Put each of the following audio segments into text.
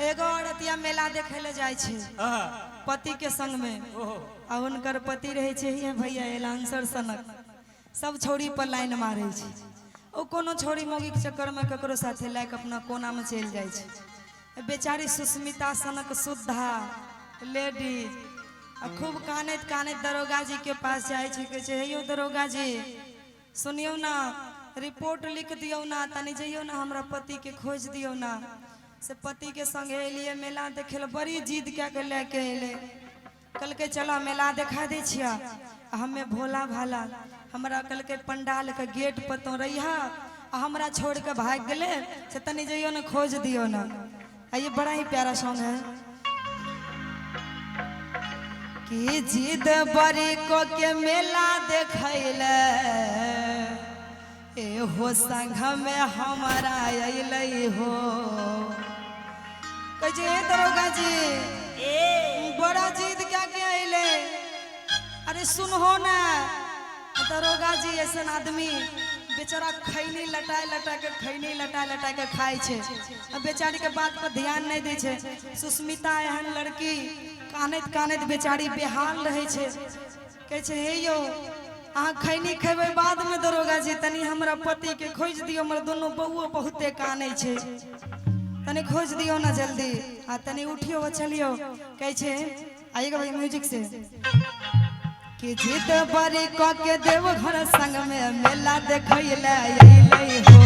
एगो औरतिया मेला देखे ले जाए छे पति के संग में आ उनकर पति रहे छे ये भैया एलांसर सनक सब छोड़ी पर लाइन मारे छे ओ कोनो छोड़ी मौगी के चक्कर में ककरो साथे लायक अपना कोना में चल जाए छे बेचारी सुस्मिता सनक शुद्धा लेडीज खूब कानत कानत दरोगा जी के पास जाए छे के छे यो दरोगा जी सुनियो ना रिपोर्ट लिख दियो ना तनी जइयो ना हमरा पति के खोज दियो ना से पति के संगे एलिए मेला देखे ले बड़ी जिद क्या के लेके एले कल के चला मेला देखा दे छिया हमें भोला भाला हमरा कल के पंडाल के गेट पर तो रहिया हमरा छोड़ के भाग गले से तनी जइयो ना खोज दियो ना। ये बड़ा ही प्यारा सॉन्ग है कि जिद बड़ी को के मेला देखैले ए हो संग में हमारा अइलै हो कहे दरोगा जी बड़ा जिद क्या के अइले अरे सुनहो ना दरोगा जी ऐसा आदमी बेचारा खैनी लटा के खाए छे बेचारी के बात पर ध्यान नहीं दे छे सुस्मिता एहन लड़की कानत कानत बेचारी बेहाल रहे छे कहे छे हे यो अहाँ खैनी खेबे बाद में दरोगा जी तनी हमरा पति के खोज दियो हमर दोनों बउओ बहुते कानै छे तनी खोज दियो ना जल्दी आ तनी उठियो चलियो कहे छे आइएगा भाई म्यूजिक से कि जिद बड़ी क के देव घर संग में मेला देखैले अइलै हो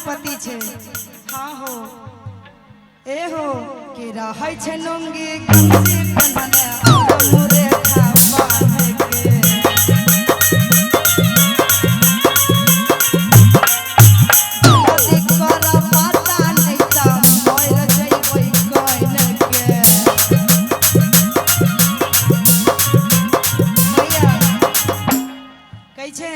पति छे हाँ हो ए हो कि रहै छे लुंगी गंजी पहनने और मोरे थापा के जल्दी कर पता नहीं त मोर जइबै कोइन के भैया कहै छे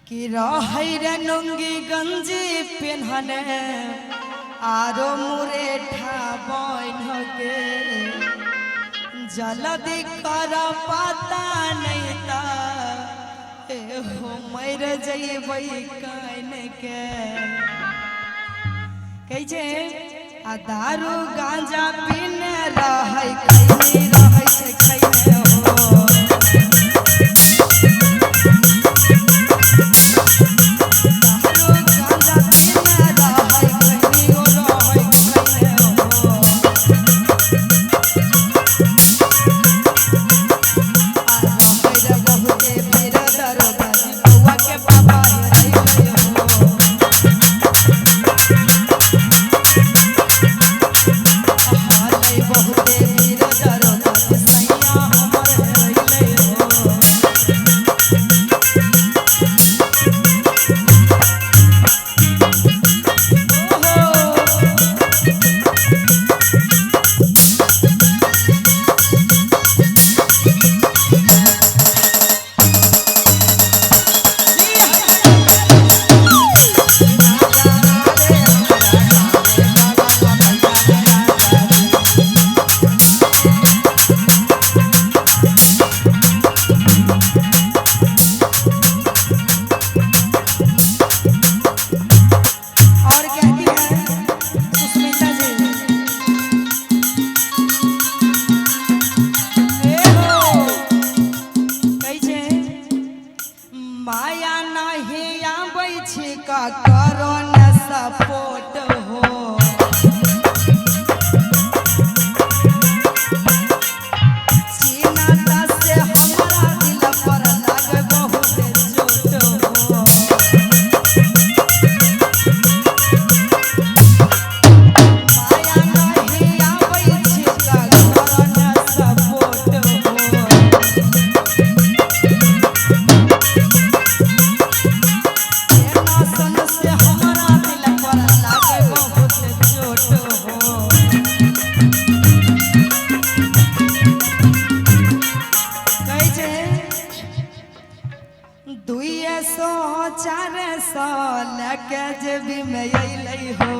कि रहै रे लुंगी गंजी पहनने आरो मुरेठा बन के जल्दी कर पता नहीं ता हो मर जइबै कान के कहै छे आ दारू गांजा पीने रहै खैनी रहै छे खैने हो दारू गांजा छी का करो न सपोर्ट हो सीना से हमारा दिल पर लागे बहुत चोट हो माया नहीं आवे छी का करो न सपोर्ट हो से हमारा दिल पर लागे बहुत चोट हो कहै छै 200 400 लेके जेबी में अइलै हो